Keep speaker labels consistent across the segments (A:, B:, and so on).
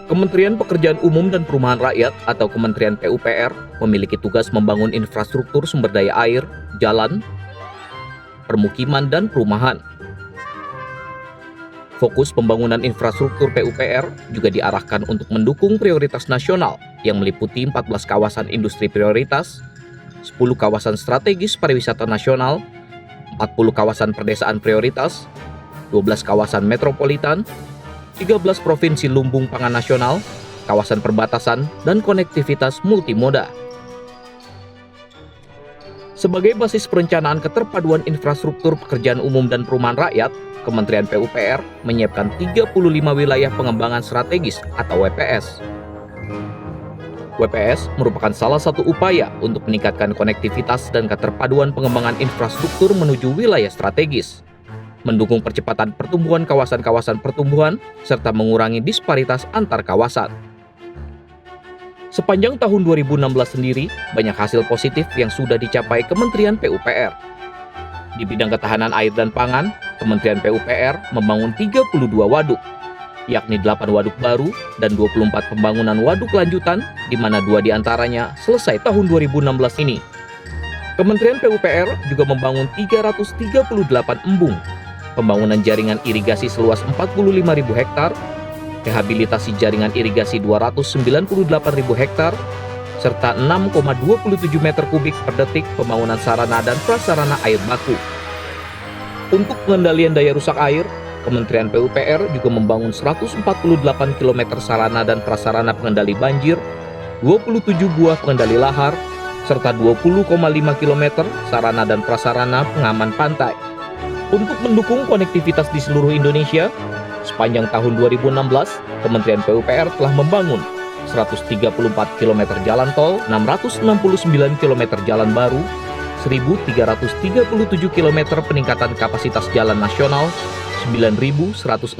A: Kementerian Pekerjaan Umum dan Perumahan Rakyat atau Kementerian PUPR memiliki tugas membangun infrastruktur sumber daya air, jalan, permukiman, dan perumahan. Fokus pembangunan infrastruktur PUPR juga diarahkan untuk mendukung prioritas nasional yang meliputi 14 kawasan industri prioritas, 10 kawasan strategis pariwisata nasional, 40 kawasan perdesaan prioritas, 12 kawasan metropolitan, 13 provinsi lumbung pangan nasional, kawasan perbatasan, dan konektivitas multimoda. Sebagai basis perencanaan keterpaduan infrastruktur pekerjaan umum dan perumahan rakyat, Kementerian PUPR menyiapkan 35 wilayah pengembangan strategis atau WPS. WPS merupakan salah satu upaya untuk meningkatkan konektivitas dan keterpaduan pengembangan infrastruktur menuju wilayah strategis, mendukung percepatan pertumbuhan kawasan-kawasan pertumbuhan, serta mengurangi disparitas antar kawasan. Sepanjang tahun 2016 sendiri, banyak hasil positif yang sudah dicapai Kementerian PUPR. Di bidang ketahanan air dan pangan, Kementerian PUPR membangun 32 waduk, yakni 8 waduk baru dan 24 pembangunan waduk lanjutan, di mana 2 diantaranya selesai tahun 2016 ini. Kementerian PUPR juga membangun 338 embung, pembangunan jaringan irigasi seluas 45.000 hektar, rehabilitasi jaringan irigasi 298.000 hektar, serta 6,27 meter kubik per detik pembangunan sarana dan prasarana air baku. Untuk pengendalian daya rusak air, Kementerian PUPR juga membangun 148 km sarana dan prasarana pengendali banjir, 27 buah pengendali lahar, serta 20,5 km sarana dan prasarana pengaman pantai. Untuk mendukung konektivitas di seluruh Indonesia, sepanjang tahun 2016, Kementerian PUPR telah membangun 134 km jalan tol, 669 km jalan baru, 1.337 km peningkatan kapasitas jalan nasional, 9.169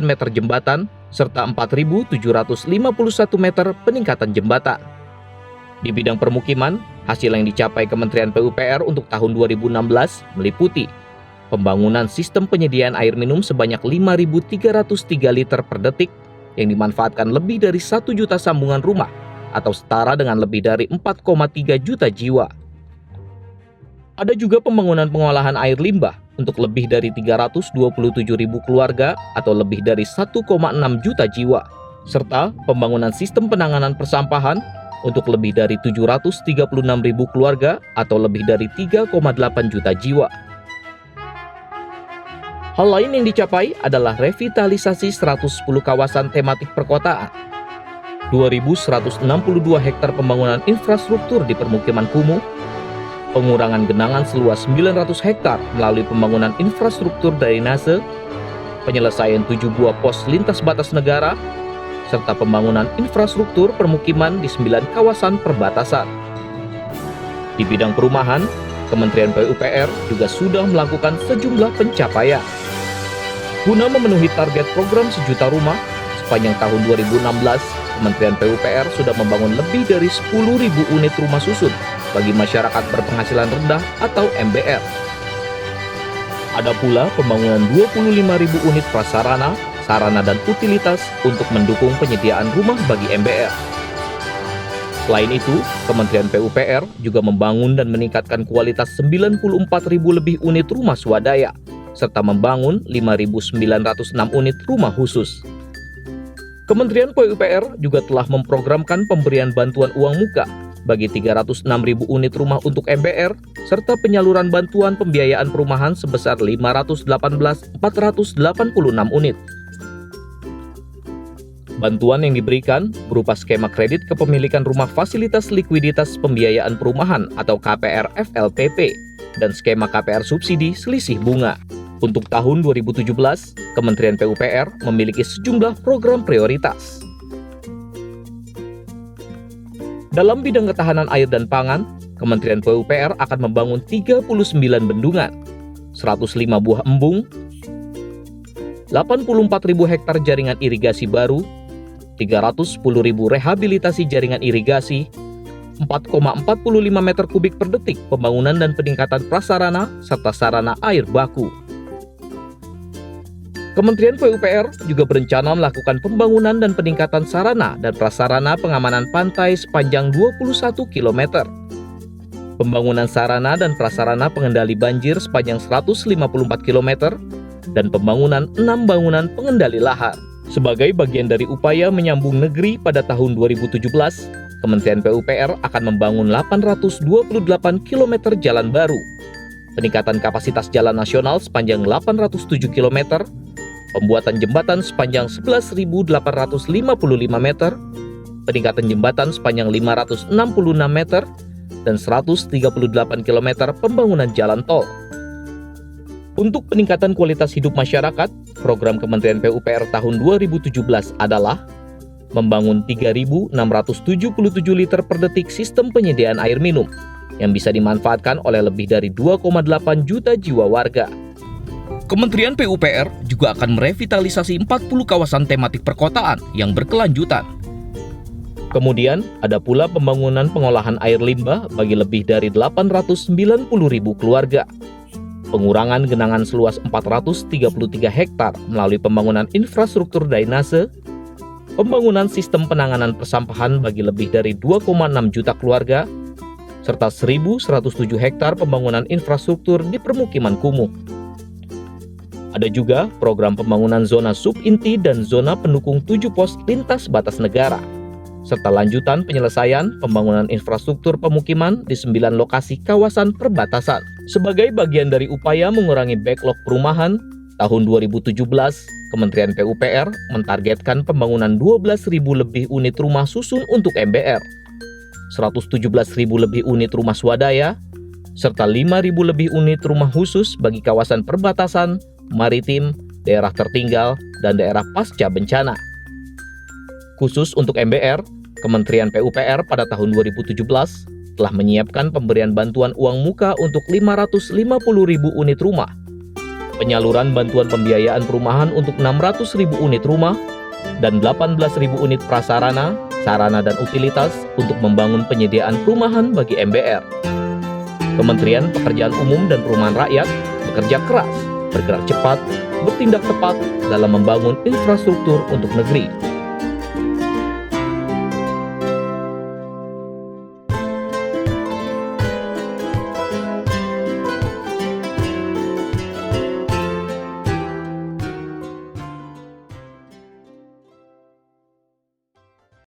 A: meter jembatan, serta 4.751 meter peningkatan jembatan. Di bidang permukiman, hasil yang dicapai Kementerian PUPR untuk tahun 2016 meliputi pembangunan sistem penyediaan air minum sebanyak 5.303 liter per detik yang dimanfaatkan lebih dari 1 juta sambungan rumah atau setara dengan lebih dari 4,3 juta jiwa. Ada juga pembangunan pengolahan air limbah untuk lebih dari 327.000 keluarga atau lebih dari 1,6 juta jiwa, serta pembangunan sistem penanganan persampahan untuk lebih dari 736.000 keluarga atau lebih dari 3,8 juta jiwa. Hal lain yang dicapai adalah revitalisasi 110 kawasan tematik perkotaan, 2.162 hektar pembangunan infrastruktur di permukiman kumuh, pengurangan genangan seluas 900 hektar melalui pembangunan infrastruktur drainase, penyelesaian 7 buah pos lintas batas negara, serta pembangunan infrastruktur permukiman di 9 kawasan perbatasan. Di bidang perumahan, Kementerian PUPR juga sudah melakukan sejumlah pencapaian. Guna memenuhi target program sejuta rumah, sepanjang tahun 2016, Kementerian PUPR sudah membangun lebih dari 10.000 unit rumah susun bagi masyarakat berpenghasilan rendah atau MBR. Ada pula pembangunan 25.000 unit prasarana, sarana dan utilitas untuk mendukung penyediaan rumah bagi MBR. Selain itu, Kementerian PUPR juga membangun dan meningkatkan kualitas 94.000 lebih unit rumah swadaya, serta membangun 5.906 unit rumah khusus. Kementerian PUPR juga telah memprogramkan pemberian bantuan uang muka bagi 306.000 unit rumah untuk MBR, serta penyaluran bantuan pembiayaan perumahan sebesar 518.486 unit. Bantuan yang diberikan berupa skema kredit kepemilikan rumah fasilitas likuiditas pembiayaan perumahan atau KPR FLPP dan skema KPR subsidi selisih bunga. Untuk tahun 2017, Kementerian PUPR memiliki sejumlah program prioritas. Dalam bidang ketahanan air dan pangan, Kementerian PUPR akan membangun 39 bendungan, 105 buah embung, 84.000 hektar jaringan irigasi baru, 310.000 rehabilitasi jaringan irigasi, 4,45 meter kubik per detik pembangunan dan peningkatan prasarana serta sarana air baku. Kementerian PUPR juga berencana melakukan pembangunan dan peningkatan sarana dan prasarana pengamanan pantai sepanjang 21 km. Pembangunan sarana dan prasarana pengendali banjir sepanjang 154 km, dan pembangunan 6 bangunan pengendali lahar. Sebagai bagian dari upaya menyambung negeri pada tahun 2017, Kementerian PUPR akan membangun 828 km jalan baru, peningkatan kapasitas jalan nasional sepanjang 807 km, pembuatan jembatan sepanjang 11.855 meter, peningkatan jembatan sepanjang 566 meter, dan 138 km pembangunan jalan tol. Untuk peningkatan kualitas hidup masyarakat, program Kementerian PUPR tahun 2017 adalah membangun 3.677 liter per detik sistem penyediaan air minum yang bisa dimanfaatkan oleh lebih dari 2,8 juta jiwa warga. Kementerian PUPR juga akan merevitalisasi 40 kawasan tematik perkotaan yang berkelanjutan. Kemudian, ada pula pembangunan pengolahan air limbah bagi lebih dari 890.000 keluarga. Pengurangan genangan seluas 433 hektar melalui pembangunan infrastruktur drainase, pembangunan sistem penanganan persampahan bagi lebih dari 2,6 juta keluarga, serta 1.107 hektar pembangunan infrastruktur di permukiman kumuh. Ada juga program pembangunan zona subinti dan zona pendukung 7 pos lintas batas negara, serta lanjutan penyelesaian pembangunan infrastruktur pemukiman di 9 lokasi kawasan perbatasan. Sebagai bagian dari upaya mengurangi backlog perumahan, tahun 2017, Kementerian PUPR mentargetkan pembangunan 12.000 lebih unit rumah susun untuk MBR, 117.000 lebih unit rumah swadaya, serta 5.000 lebih unit rumah khusus bagi kawasan perbatasan, maritim, daerah tertinggal, dan daerah pasca bencana. Khusus untuk MBR, Kementerian PUPR pada tahun 2017 telah menyiapkan pemberian bantuan uang muka untuk 550.000 unit rumah, penyaluran bantuan pembiayaan perumahan untuk 600.000 unit rumah, dan 18.000 unit prasarana, sarana dan utilitas untuk membangun penyediaan perumahan bagi MBR. Kementerian Pekerjaan Umum dan Perumahan Rakyat bekerja keras, bergerak cepat, bertindak tepat dalam membangun infrastruktur untuk negeri.